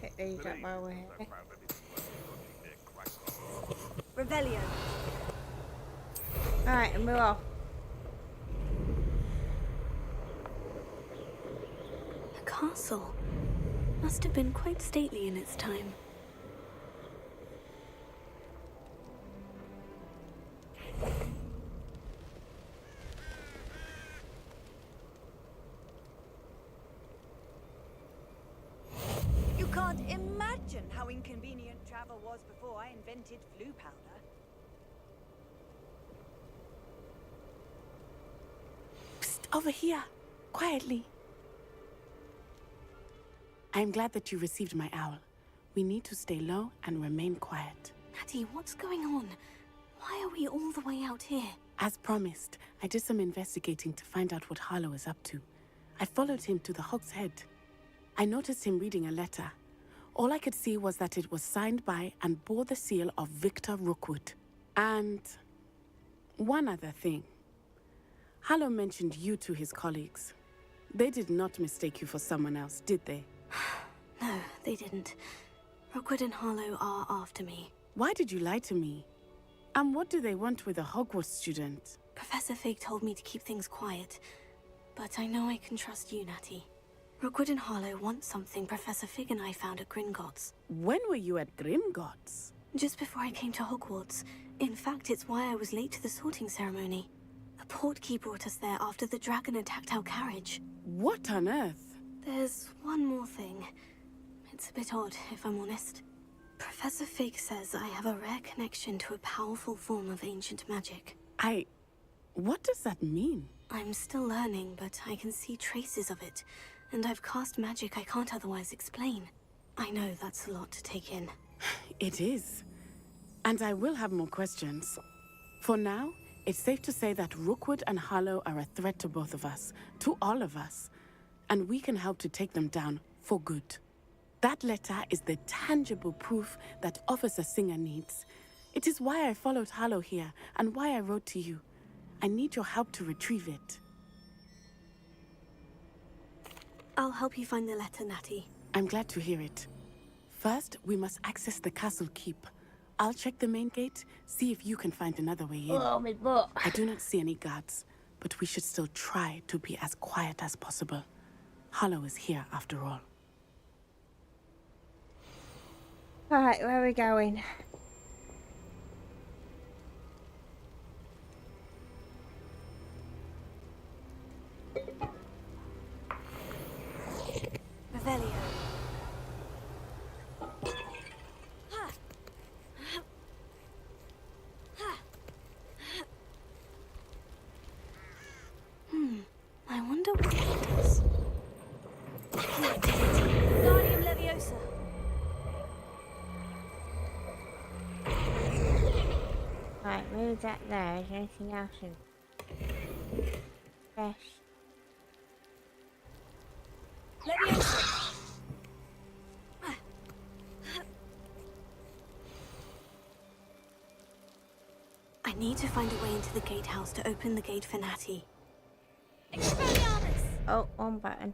Pick these up while we're here. Revelio. Alright, and we're off. The castle must have been quite stately in its time. You can't imagine how inconvenient travel was before I invented flu powder. Psst, over here. Quietly. I'm glad that you received my owl. We need to stay low and remain quiet. Natty, what's going on? Why are we all the way out here? As promised, I did some investigating to find out what Harlow is up to. I followed him to the Hog's Head. I noticed him reading a letter. All I could see was that it was signed by and bore the seal of Victor Rookwood. And one other thing. Harlow mentioned you to his colleagues. They did not mistake you for someone else, did they? No, they didn't. Rookwood and Harlow are after me. Why did you lie to me? And what do they want with a Hogwarts student? Professor Fig told me to keep things quiet, but I know I can trust you, Natty. Rookwood and Harlow want something Professor Fig and I found at Gringotts. When were you at Gringotts? Just before I came to Hogwarts. In fact, it's why I was late to the sorting ceremony. A portkey brought us there after the dragon attacked our carriage. What on earth? There's one more thing. It's a bit odd, if I'm honest. Professor Fig says I have a rare connection to a powerful form of ancient magic. What does that mean? I'm still learning, but I can see traces of it, and I've cast magic I can't otherwise explain. I know that's a lot to take in. It is. And I will have more questions. For now, it's safe to say that Rookwood and Harlow are a threat to both of us, to all of us. And we can help to take them down for good. That letter is the tangible proof that Officer Singer needs. It is why I followed Harlow here, and why I wrote to you. I need your help to retrieve it. I'll help you find the letter, Natty. I'm glad to hear it. First, we must access the castle keep. I'll check the main gate, see if you can find another way in. Oh, my butt. I do not see any guards, but we should still try to be as quiet as possible. Harlow is here, after all. Right, where are we going? Revelio. I wonder what it does. Guardium Leviosa. Right, move that there. Is there anything else in? Yes. Leviosa. I need to find a way into the gatehouse to open the gate for Natty. Expelliarmus. Oh, one button.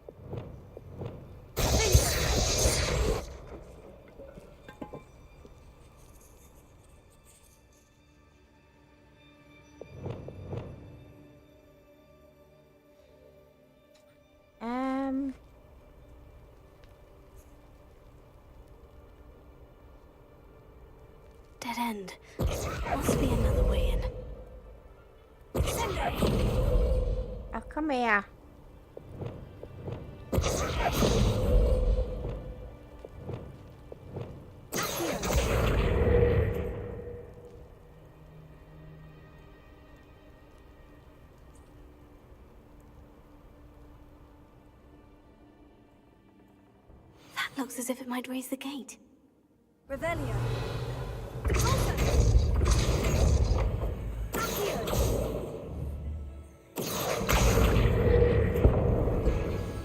Dead end. Must be another way in. Oh, come here. That looks as if it might raise the gate. Revelio.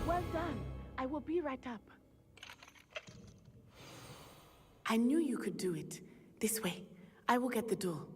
Well done. I will be right up. I knew you could do it. This way. I will get the door.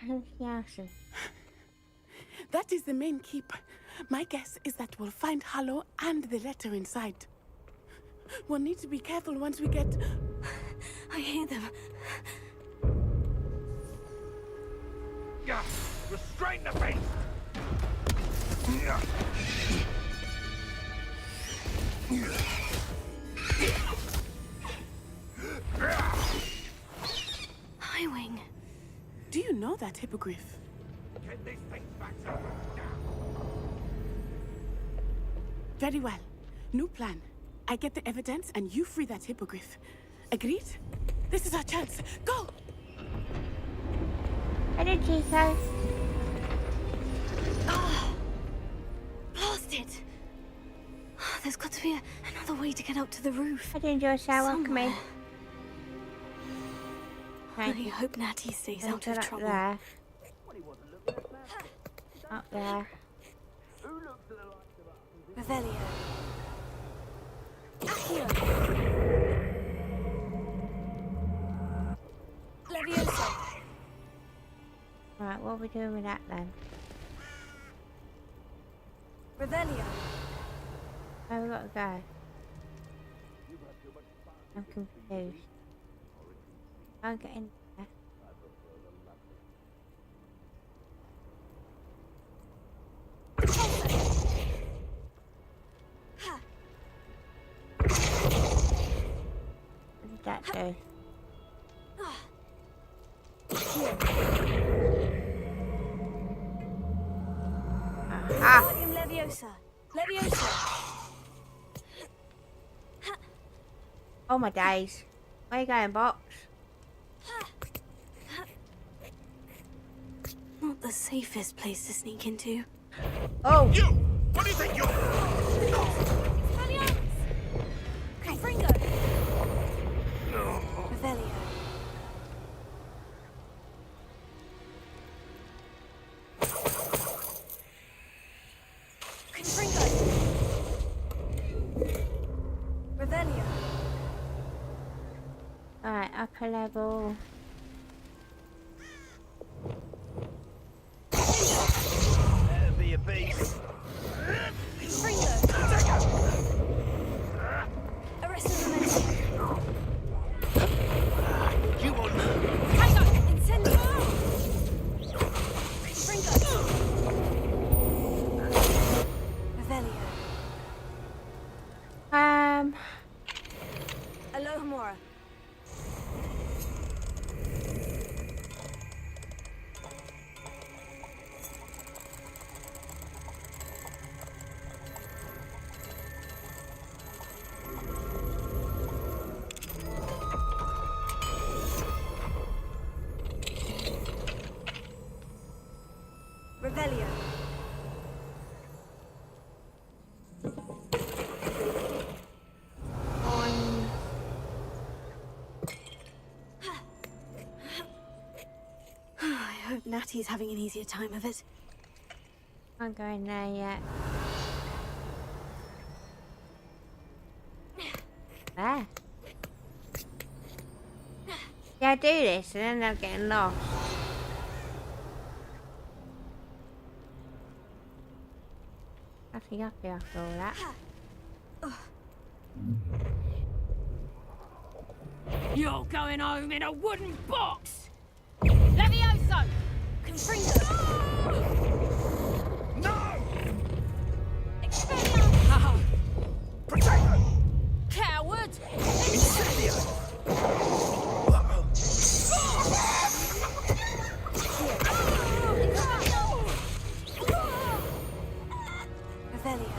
Anything else? That is the main keep. My guess is that we'll find Harlow and the letter inside. We'll need to be careful once we get... I hear them. Yeah, restrain the beast! Highwing. Do you know that hippogriff? Get these things back to now. Very well. New plan. I get the evidence and you free that hippogriff. Agreed? This is our chance. Go! Energy, so. Blasted! There's got to be another way to get up to the roof. I didn't enjoy shower. Come in. I hope Natty stays out of trouble. There. Up there. Who looks Revelio. Accio. Leviosa. Right, what are we doing with that then? Revelio. Where we gotta go? I'm confused. Can't get in there. What did that do? Aha! Wingardium Leviosa. Leviosa. Oh my days. Where you going, Box? Not the safest place to sneak into. Oh! You! What do you think you're... Confringo. Revelio. Confringo. Revelio. Alright, upper level. That'll be a beast. Confringo. Arresto Memento. You won't... Tiger. Incendio. Confringo. Revelio. Alohomora. Revelio. I hope Natty's having an easier time of it. I'm going there yet. There. Yeah, I do this and then I'm getting lost. Nothing up here after all that. You're going home in a wooden box! Levioso! Confringo. No! Expelliarmus! Protect! Coward! Incendio! Revelio.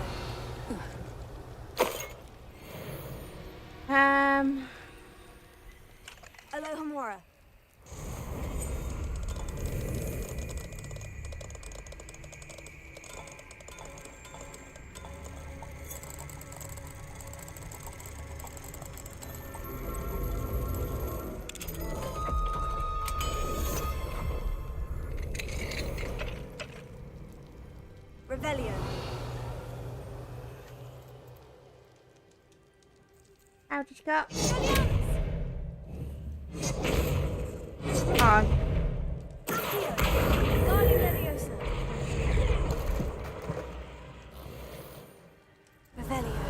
Alohomora. Revelio. How did you go? On. Wingardium Leviosa. Revelio.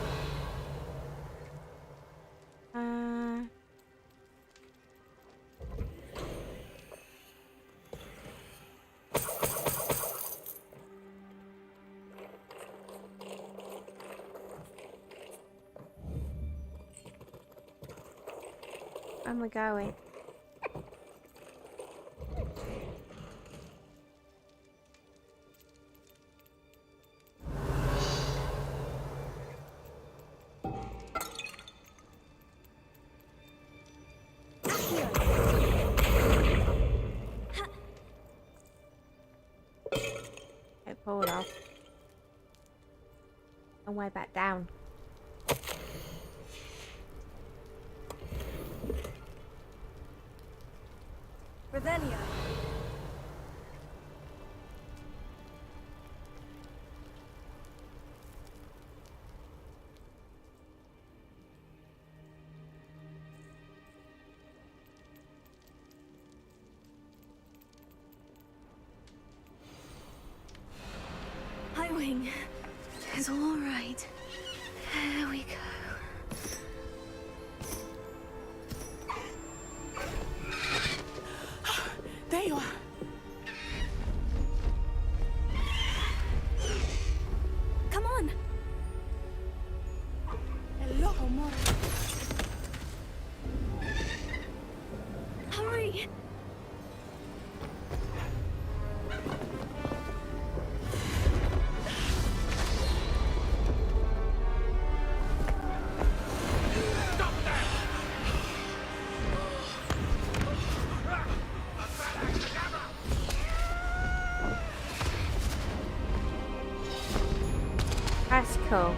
Where am I going? Don't fall off. And way back down. Revelio. going. It's all right. There we go. There you are. Come on. Hello, amor. Hurry. That's cool.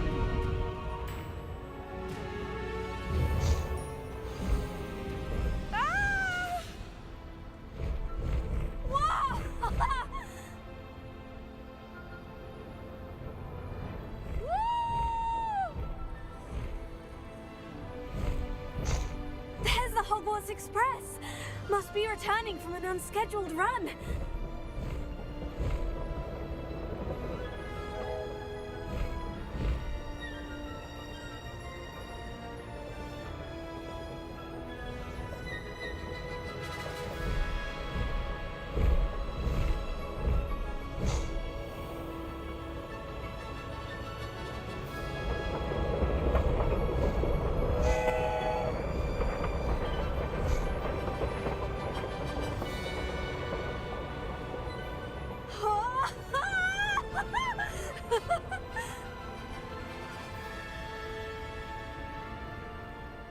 There's the Hogwarts Express. Must be returning from an unscheduled run.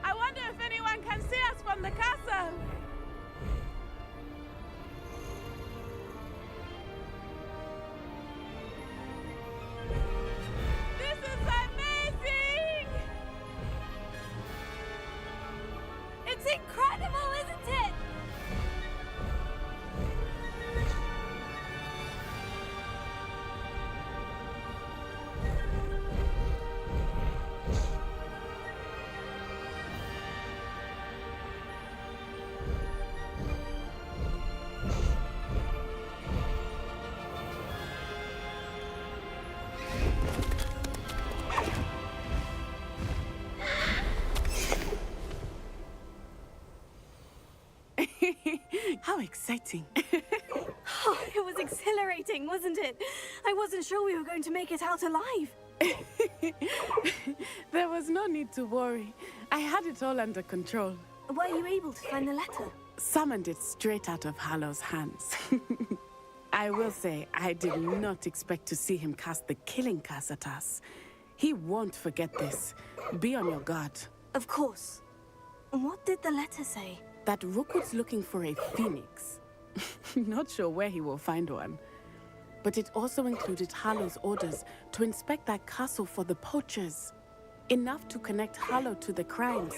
I wonder if anyone can see us from the castle. This is amazing! It's incredible, isn't it? How exciting. Oh, it was exhilarating, wasn't it? I wasn't sure we were going to make it out alive. There was no need to worry. I had it all under control. Were you able to find the letter? Summoned it straight out of Hallow's hands. I will say, I did not expect to see him cast the killing curse at us. He won't forget this. Be on your guard. Of course. What did the letter say? That Rookwood's looking for a phoenix. Not sure where he will find one. But it also included Hallow's orders to inspect that castle for the poachers. Enough to connect Hallow to the crimes.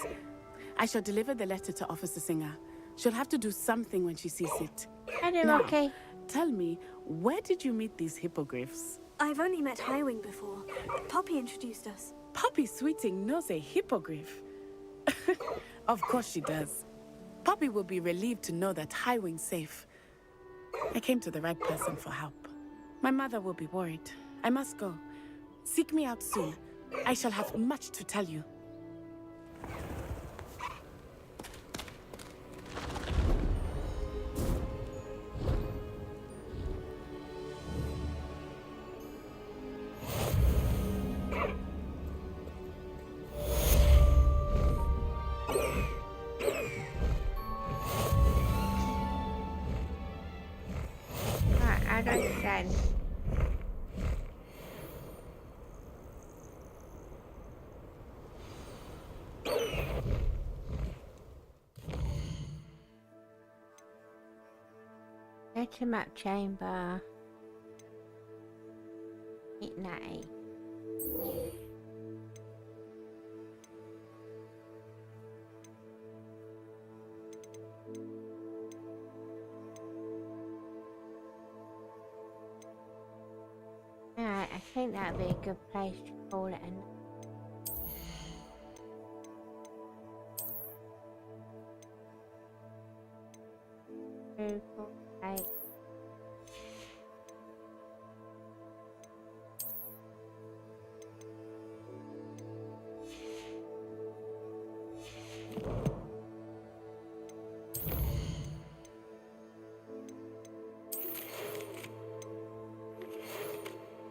I shall deliver the letter to Officer Singer. She'll have to do something when she sees it. Okay. Tell me, where did you meet these hippogriffs? I've only met Highwing before. Poppy introduced us. Poppy Sweeting knows a hippogriff. Of course she does. Poppy will be relieved to know that Highwing's safe. I came to the right person for help. My mother will be worried. I must go. Seek me out soon. I shall have much to tell you. I don't understand. Letter map chamber. Midnight. Alright, I think that'd be a good place to call it a night. Two, 4, 8.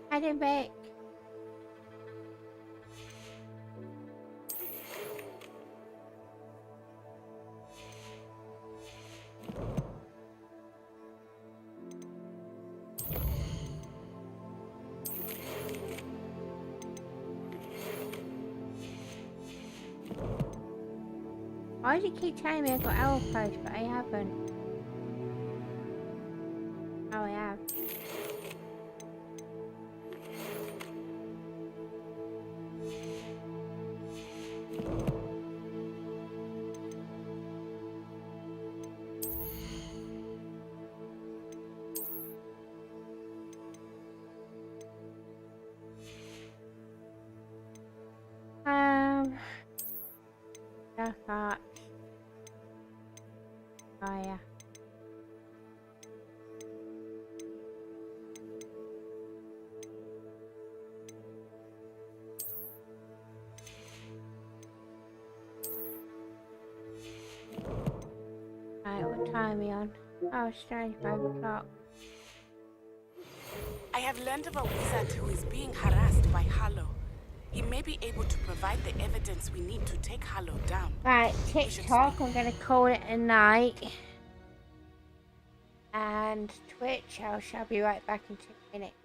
Heading back. Why do you keep telling me I got owl post, but I haven't? Oh, I have. Dark arts. Oh yeah. Right, what time are we on? Oh, strange, 5 o'clock. I have learned of a wizard who is being harassed by Harlow. He may be able to provide the evidence we need to take Harlow down. Right, TikTok, I'm gonna call it a night. And Twitch, I shall be right back in 2 minutes.